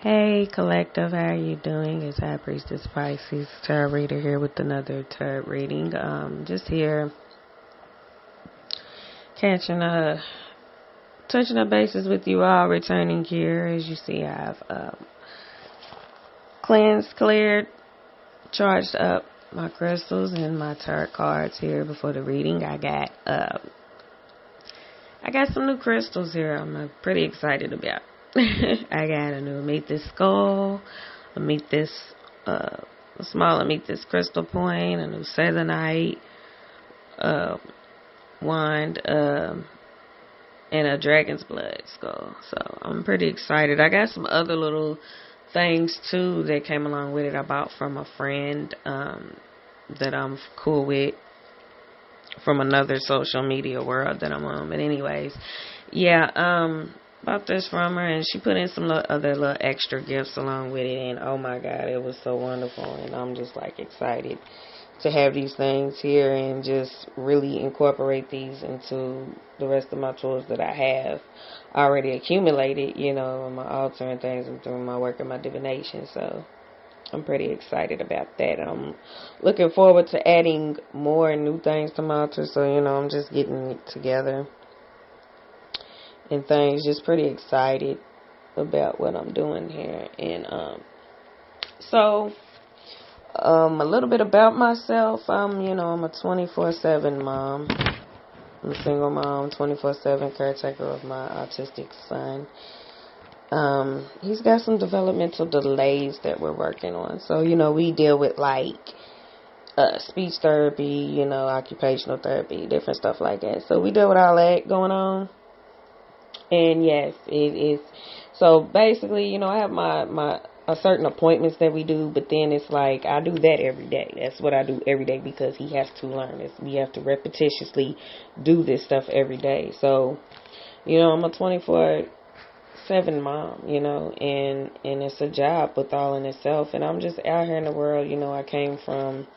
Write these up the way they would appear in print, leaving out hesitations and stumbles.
Hey collective, how are you doing? It's High Priestess Pisces tarot reader here with another tarot reading. Just here catching touching the bases with you all, returning here. As you see, I've cleansed, cleared, charged up my crystals and my tarot cards here before the reading. I got some new crystals here. I'm pretty excited about. I got a new amethyst skull, amethyst amethyst crystal point, a new selenite wand, and a dragon's blood skull. So I'm pretty excited. I got some other little things too that came along with it. I bought from a friend that I'm cool with from another social media world that I'm on. But anyways, yeah, bought this from her, and she put in some other little extra gifts along with it, and oh my god, it was so wonderful. And I'm just like excited to have these things here and just really incorporate these into the rest of my tools that I have already accumulated, in my altar and things, and through my work and my divination. So I'm pretty excited about that. I'm looking forward to adding more new things to my altar. So, I'm just getting it together and things. Just pretty excited about what I'm doing here. And a little bit about myself. I'm a 24/7 mom. I'm a single mom, 24/7 caretaker of my autistic son. He's got some developmental delays that we're working on. So, we deal with speech therapy, occupational therapy, different stuff like that. So we deal with all that going on. And yes, it is. So basically, I have my certain appointments that we do, but then it's like I do that every day. That's what I do every day because he has to learn this. We have to repetitiously do this stuff every day. So, I'm a 24/7 mom, and it's a job with all in itself. And I'm just out here in the world. I came from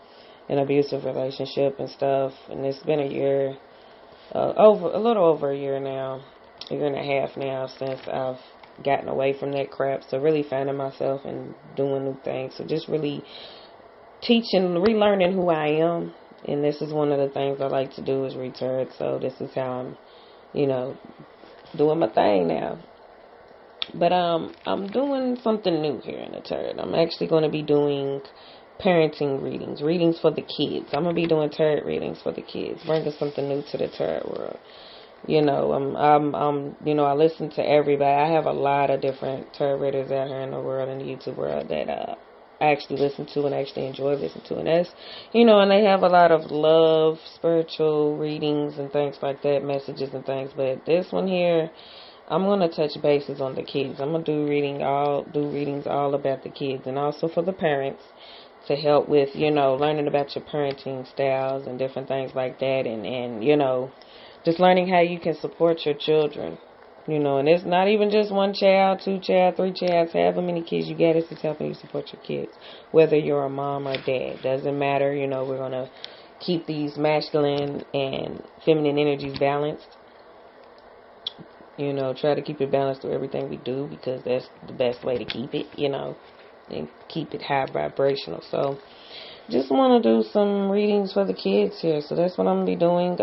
an abusive relationship and stuff, and it's been a year, a little over a year now. A year and a half now since I've gotten away from that crap. So really finding myself and doing new things. So just really relearning who I am. And this is one of the things I like to do is read tarot. So this is how I'm, doing my thing now. But I'm doing something new here in the tarot. I'm actually going to be doing parenting readings for the kids. I'm going to be doing tarot readings for the kids, bringing something new to the tarot world. I listen to everybody. I have a lot of different tarot readers out here in the world, in the YouTube world, that I actually listen to and actually enjoy listening to. And that's, and they have a lot of love, spiritual readings and things like that, messages and things. But this one here, I'm going to touch bases on the kids. I'm going to do readings all about the kids, and also for the parents to help with, learning about your parenting styles and different things like that. And just learning how you can support your children, and it's not even just one child, two child, three child, however many kids you get, it's just helping you support your kids. Whether you're a mom or dad, doesn't matter. We're going to keep these masculine and feminine energies balanced. Try to keep it balanced through everything we do because that's the best way to keep it, and keep it high vibrational. So just want to do some readings for the kids here. So that's what I'm going to be doing.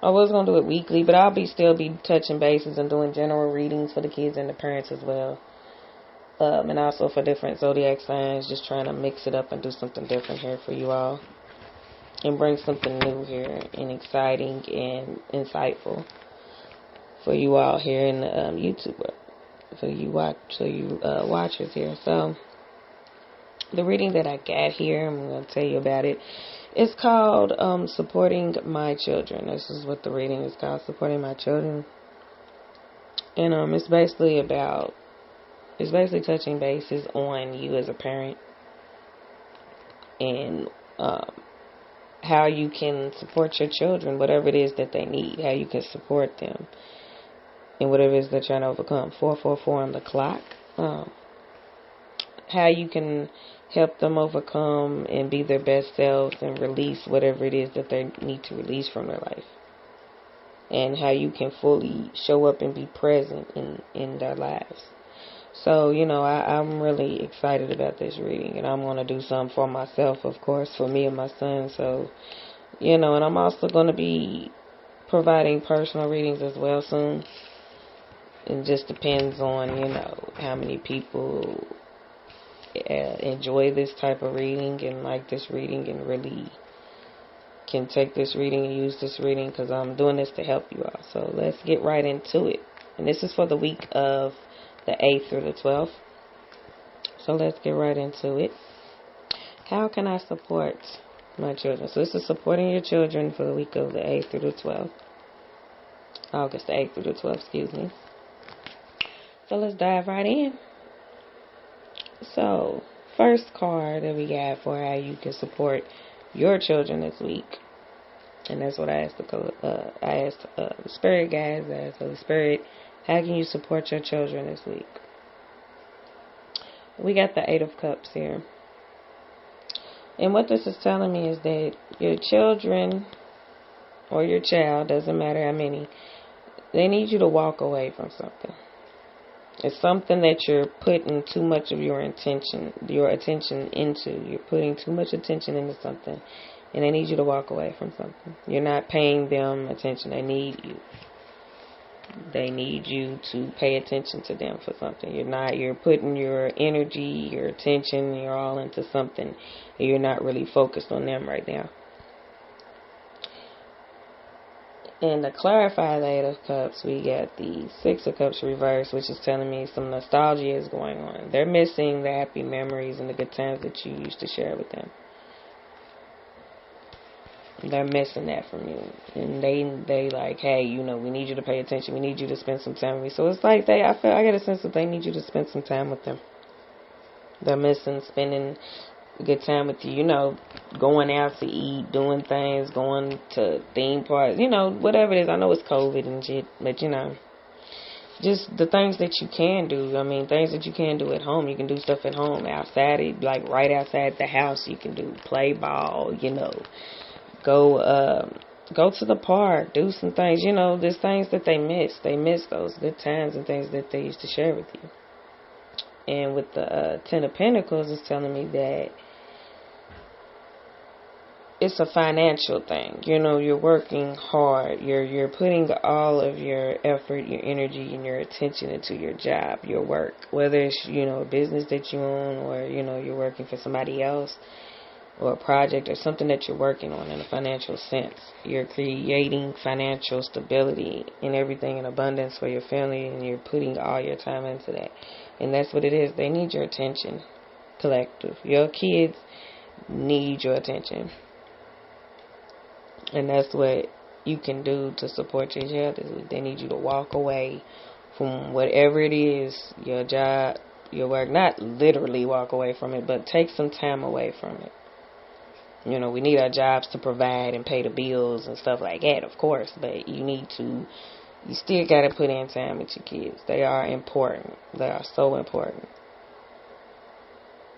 I was going to do it weekly, but I'll still be touching bases and doing general readings for the kids and the parents as well. And also for different zodiac signs, just trying to mix it up and do something different here for you all. And bring something new here and exciting and insightful for you all here in the YouTube world. For you watchers here. So the reading that I got here, I'm going to tell you about it. It's called Supporting My Children. This is what the reading is called, Supporting My Children. And it's basically touching bases on you as a parent and how you can support your children, whatever it is that they need, how you can support them and whatever it is they're trying to overcome. 444 on the clock. How you can help them overcome and be their best selves and release whatever it is that they need to release from their life. And how you can fully show up and be present in their lives. So, I'm really excited about this reading, and I'm going to do something for myself, of course, for me and my son. So, and I'm also going to be providing personal readings as well soon. It just depends on, how many people enjoy this type of reading and like this reading and really can take this reading and use this reading, because I'm doing this to help you all. So let's get right into it. And this is for the week of the 8th through the 12th. So let's get right into it. How can I support my children? So this is supporting your children for the week of the 8th through the 12th. August the 8th through the 12th, excuse me. So let's dive right in. So, first card that we got for how you can support your children this week, and that's what I asked the Spirit guides. I asked the Spirit, how can you support your children this week? We got the 8 of Cups here, and what this is telling me is that your children or your child, doesn't matter how many, they need you to walk away from something. It's something that you're putting too much of your attention into. You're putting too much attention into something, and they need you to walk away from something. You're not paying them attention. They need you. They need you to pay attention to them for something. You're putting your energy, your attention, you're all into something, and you're not really focused on them right now. And to clarify the 8 of Cups, we got the 6 of Cups reversed, which is telling me some nostalgia is going on. They're missing the happy memories and the good times that you used to share with them. They're missing that from you. And they like, hey, we need you to pay attention. We need you to spend some time with me. So it's like I get a sense that they need you to spend some time with them. They're missing spending a good time with you, going out to eat, doing things, going to theme parks, whatever it is. I know it's COVID and shit, but just the things that you can do. I mean, things that you can do at home. You can do stuff at home, outside, like right outside the house. You can play ball, go to the park, do some things, there's things that they miss. They miss those good times and things that they used to share with you. And with the 10 of Pentacles, it's telling me that it's a financial thing. You're working hard. You're putting all of your effort, your energy, and your attention into your job, your work. Whether it's, a business that you own, or, you're working for somebody else, or a project or something that you're working on in a financial sense. You're creating financial stability and everything in abundance for your family, and you're putting all your time into that. And that's what it is. They need your attention, collective. Your kids need your attention. And that's what you can do to support your child. They need you to walk away from whatever it is, your job, your work. Not literally walk away from it, but take some time away from it. We need our jobs to provide and pay the bills and stuff like that, of course. But you still got to put in time with your kids. They are important. They are so important.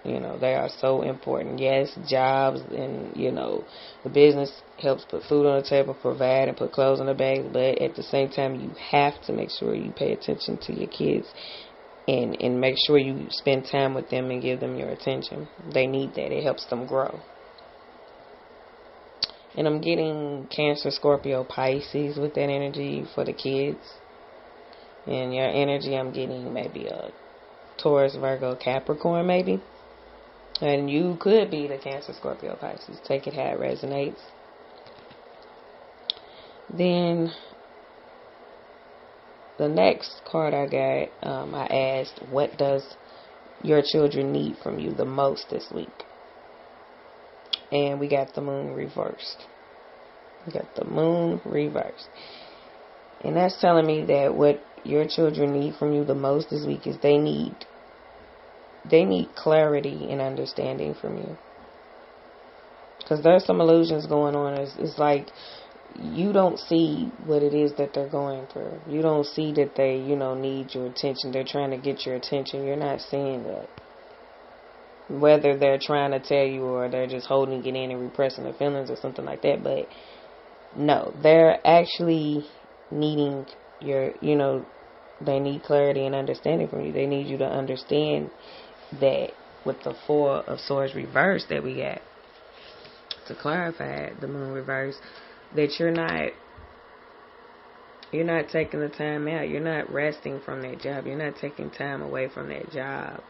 They are so important. Yes, jobs and, the business helps put food on the table, provide, and put clothes on the back. But at the same time, you have to make sure you pay attention to your kids and make sure you spend time with them and give them your attention. They need that. It helps them grow. And I'm getting Cancer, Scorpio, Pisces with that energy for the kids. And your energy, I'm getting maybe a Taurus, Virgo, Capricorn maybe. And you could be the Cancer, Scorpio, Pisces. Take it how it resonates. Then the next card I got, I asked, what does your children need from you the most this week? And we got the Moon reversed. And that's telling me that what your children need from you the most this week is they need clarity and understanding from you. Because there's some illusions going on. It's like you don't see what it is that they're going through. You don't see that they, need your attention. They're trying to get your attention. You're not seeing that. Whether they're trying to tell you or they're just holding it in and repressing their feelings or something like that. But no, they're actually needing your, They need clarity and understanding from you. They need you to understand that with the Four of Swords reverse that we got, to clarify the Moon reverse, that you're not taking the time out. You're not resting from that job. You're not taking time away from that job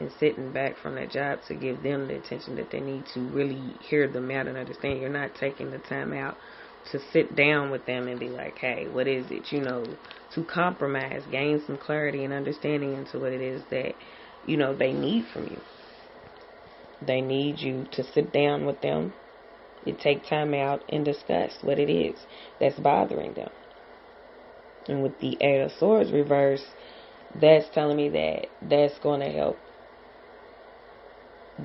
and sitting back from that job to give them the attention that they need to really hear them out and understand. You're not taking the time out to sit down with them and be like, hey, what is it? To compromise, gain some clarity and understanding into what it is that, they need from you. They need you to sit down with them and take time out and discuss what it is that's bothering them. And with the Eight of Swords reverse, that's telling me that that's going to help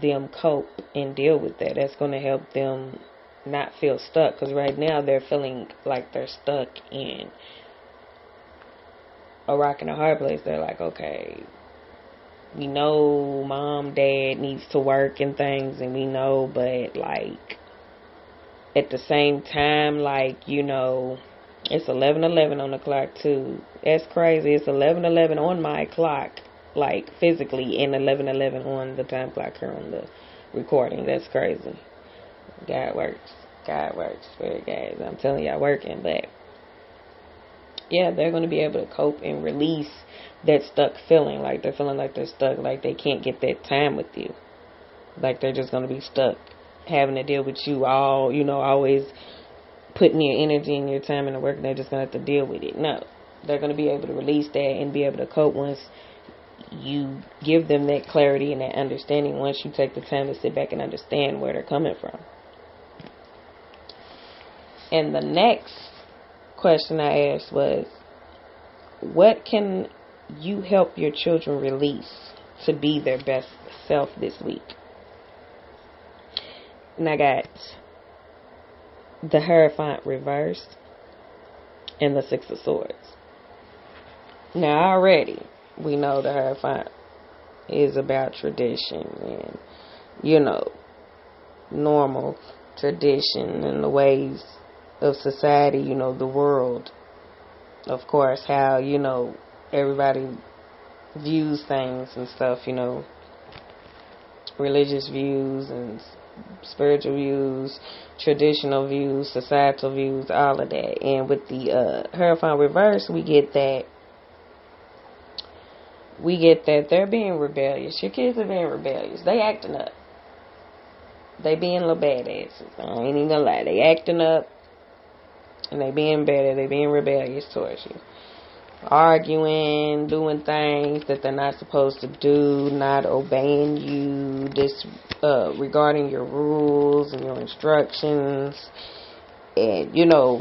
them cope and deal with that. That's going to help them not feel stuck. Because right now they're feeling like they're stuck in a rock and a hard place. They're like, okay, we know mom, dad needs to work and things, and we know, but like at the same time, like, it's 11:11 on the clock too. That's crazy. It's 11:11 on my clock, like physically, and 11:11 on the time clock here on the recording. That's crazy. God works. God works. Spirit guys, I'm telling y'all, working. But yeah, they're going to be able to cope and release that stuck feeling. Like they're feeling like they're stuck, like they can't get that time with you. Like they're just going to be stuck having to deal with you all, always putting your energy and your time into work, and they're just going to have to deal with it. No, they're going to be able to release that and be able to cope once you give them that clarity and that understanding, once you take the time to sit back and understand where they're coming from. And the next question I asked was, what can you help your children release to be their best self this week? And I got the Hierophant reversed and the Six of Swords. Now already we know the Hierophant is about tradition and, normal tradition and the ways of society, the world. Of course, how, everybody views things and stuff, religious views and spiritual views, traditional views, societal views, all of that. And with the Hierophant reverse, we get that they're being rebellious. Your kids are being rebellious. They acting up. They being little badasses. I ain't even gonna lie. They acting up and they being better. They being rebellious towards you. Arguing, doing things that they're not supposed to do, not obeying you, regarding your rules and your instructions, and,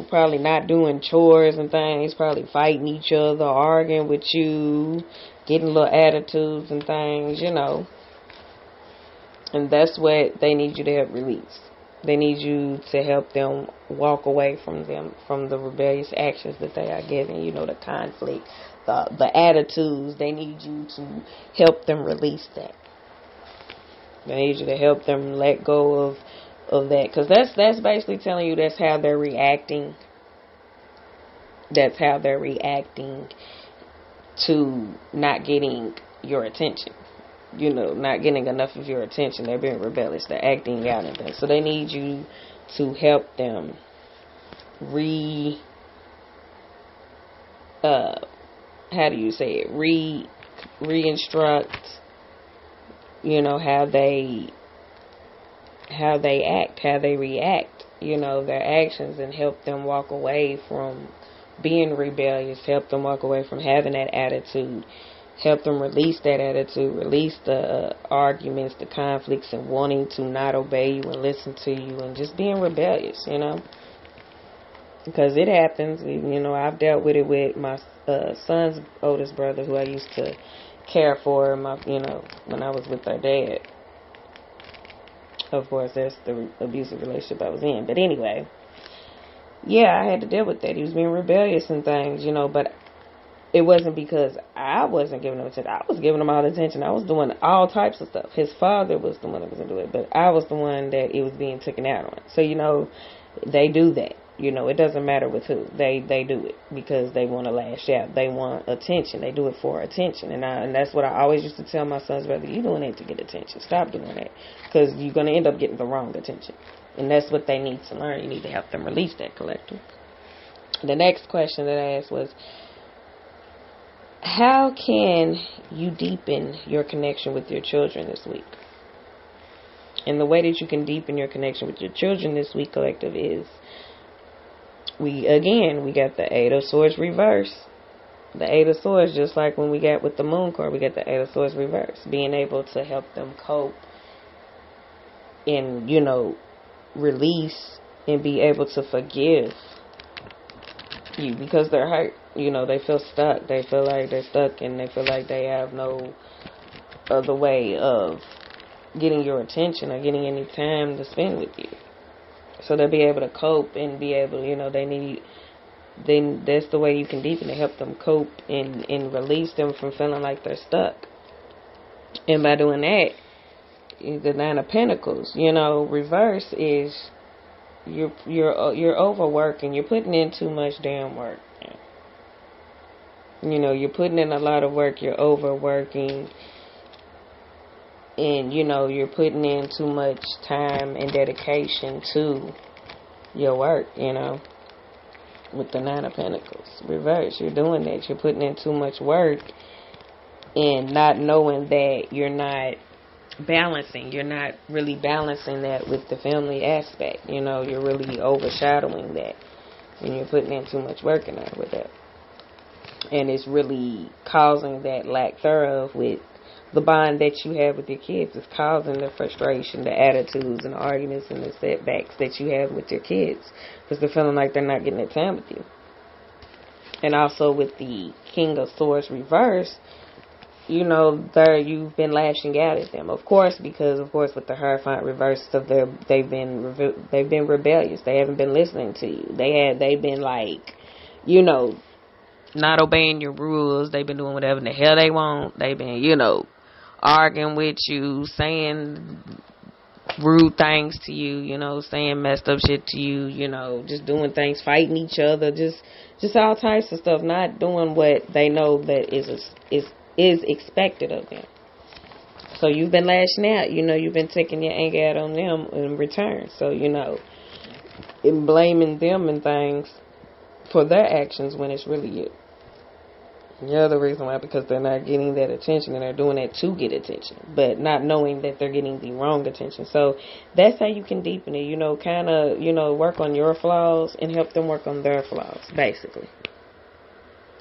probably not doing chores and things, probably fighting each other, arguing with you, getting little attitudes and things, And that's what they need you to help release. They need you to help them walk away from the rebellious actions that they are giving, the conflict, the attitudes. They need you to help them release that. They need you to help them let go of that. Because that's basically telling you that's how they're reacting. That's how they're reacting to not getting your attention. Not getting enough of your attention. They're being rebellious. They're acting out and things. So they need you to help them re-instruct, how they act, how they react, their actions, and help them walk away from being rebellious, help them walk away from having that attitude. Help them release that attitude, release the arguments, the conflicts, and wanting to not obey you and listen to you and just being rebellious, Because it happens. I've dealt with it with my son's oldest brother, who I used to care for, when I was with their dad. Of course, that's the abusive relationship I was in. But anyway, yeah, I had to deal with that. He was being rebellious and things, but it wasn't because I wasn't giving him attention. I was giving him all the attention. I was doing all types of stuff. His father was the one that was into it, but I was the one that it was being taken out on. So, they do that. You know, it doesn't matter with who. They do it because they want to lash out. They want attention. They do it for attention. And that's what I always used to tell my sons, brother, you doing it to get attention. Stop doing that, because you're going to end up getting the wrong attention. And that's what they need to learn. You need to help them release that collective. The next question that I asked was, how can you deepen your connection with your children this week? And the way that you can deepen your connection with your children this week, collective, is we got the Eight of Swords reverse. The Eight of Swords, just like when we got with the Moon card, we got the Eight of Swords reverse. Being able to help them cope and, you know, release and be able to forgive you because they're hurt. You know, they feel stuck. They feel like they're stuck, and they feel like they have no other way of getting your attention or getting any time to spend with you. So they'll be able to cope and be able, you know, that's the way you can deepen it, help them cope and release them from feeling like they're stuck. And by doing that, the Nine of Pentacles, you know, reverse is you're overworking. You're putting in too much damn work. You know, you're putting in a lot of work. You're overworking. And, you know, you're putting in too much time and dedication to your work, you know. With the Nine of Pentacles. Reverse, you're doing that. You're putting in too much work and not knowing that you're not balancing. You're not really balancing that with the family aspect. You know, you're really overshadowing that. And you're putting in too much work in there with that. And it's really causing that lack thereof with the bond that you have with your kids. Is causing the frustration, the attitudes, and the arguments and the setbacks that you have with your kids, because they're feeling like they're not getting that time with you. And also with the King of Swords reverse, you know, you've been lashing out at them, of course, because of course with the Hierophant reverse of they've been rebellious. They haven't been listening to you. They've been like, you know, not obeying your rules. They've been doing whatever the hell they want. They've been, you know, arguing with you, saying rude things to you, you know, saying messed up shit to you, you know, just doing things, fighting each other, just all types of stuff, not doing what they know that is expected of them. So you've been lashing out, you know, you've been taking your anger out on them in return. So, you know, and blaming them and things for their actions when it's really you. The other reason why, because they're not getting that attention, and they're doing that to get attention, but not knowing that they're getting the wrong attention. So that's how you can deepen it, you know, kind of, you know, work on your flaws and help them work on their flaws, basically.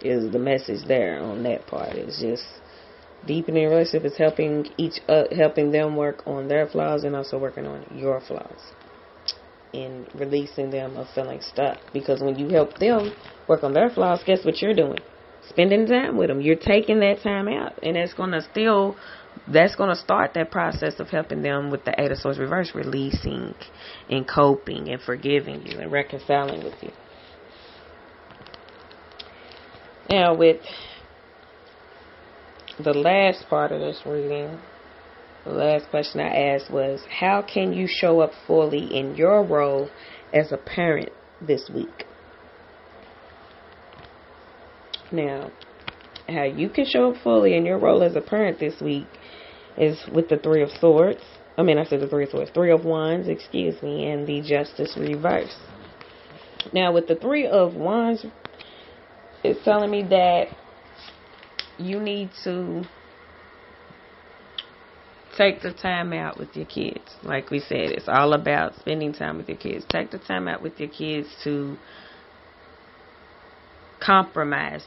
Is the message there on that part. It's just deepening a relationship is helping them work on their flaws and also working on your flaws. And releasing them of feeling stuck. Because when you help them work on their flaws, guess what you're doing? Spending time with them. You're taking that time out. And that's going to start that process of helping them with the Eight of Swords reverse, releasing and coping and forgiving you and reconciling with you. Now, with the last part of this reading, the last question I asked was, how can you show up fully in your role as a parent this week? Now, how you can show up fully in your role as a parent this week is with the Three of Swords. I said the Three of Swords. Three of Wands, and the Justice reverse. Now, with the Three of Wands, it's telling me that you need to take the time out with your kids. Like we said, it's all about spending time with your kids. Take the time out with your kids to compromise,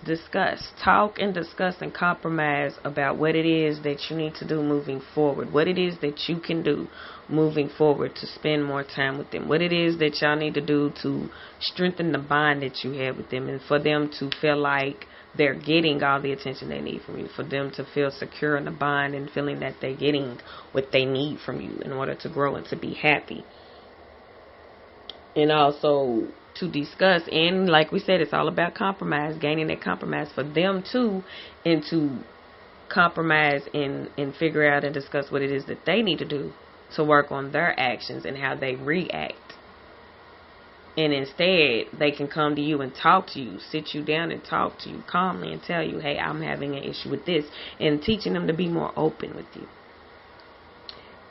talk and discuss and compromise about what it is that you need to do moving forward, what it is that you can do moving forward to spend more time with them, what it is that y'all need to do to strengthen the bond that you have with them, and for them to feel like they're getting all the attention they need from you, for them to feel secure in the bond and feeling that they're getting what they need from you in order to grow and to be happy. And also to discuss, and like we said, it's all about compromise, gaining that compromise for them too, and to compromise and figure out and discuss what it is that they need to do to work on their actions and how they react And instead, they can come to you and talk to you, sit you down and talk to you calmly and tell you, hey, I'm having an issue with this, and teaching them to be more open with you.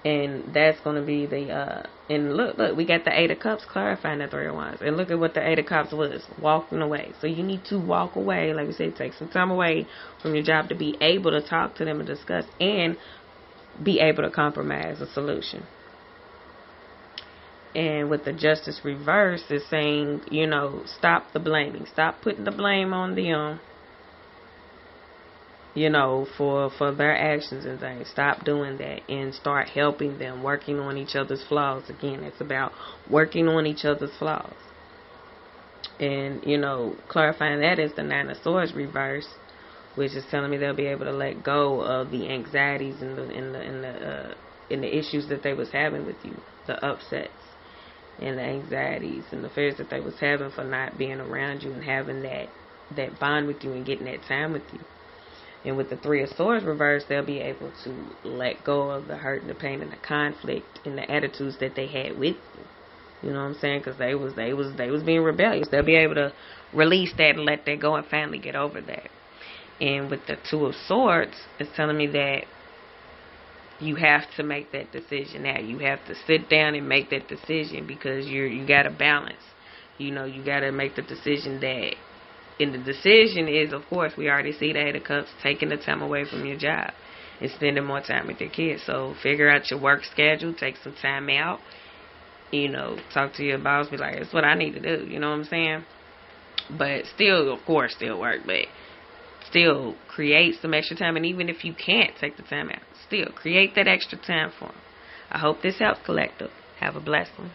And that's going to be the, and look, we got the Eight of Cups clarifying the Three of Wands. And look at what the Eight of Cups was, walking away. So you need to walk away, like we said, take some time away from your job to be able to talk to them and discuss and be able to compromise a solution. And with the Justice reverse, is saying, you know, stop the blaming. Stop putting the blame on them, you know, for their actions and things. Stop doing that and start helping them, working on each other's flaws. Again, it's about working on each other's flaws. And, you know, clarifying that is the Nine of Swords reverse, which is telling me they'll be able to let go of the anxieties and the issues that they was having with you, the upsets and the anxieties and the fears that they was having for not being around you and having that bond with you and getting that time with you. And with the Three of Swords reversed, they'll be able to let go of the hurt and the pain and the conflict and the attitudes that they had with you. You know what I'm saying? Because they was being rebellious. They'll be able to release that and let that go and finally get over that. And with the Two of Swords, it's telling me that you have to make that decision now. You have to sit down and make that decision because you got to balance. You know, you got to make the decision that, and the decision is, of course, we already see the Eight of Cups, taking the time away from your job and spending more time with your kids. So figure out your work schedule, take some time out, you know, talk to your boss, be like, it's what I need to do, you know what I'm saying? But still, of course, still work, but still create some extra time. And even if you can't take the time out, still create that extra time for them. I hope this helps, collective. Have a blessed one.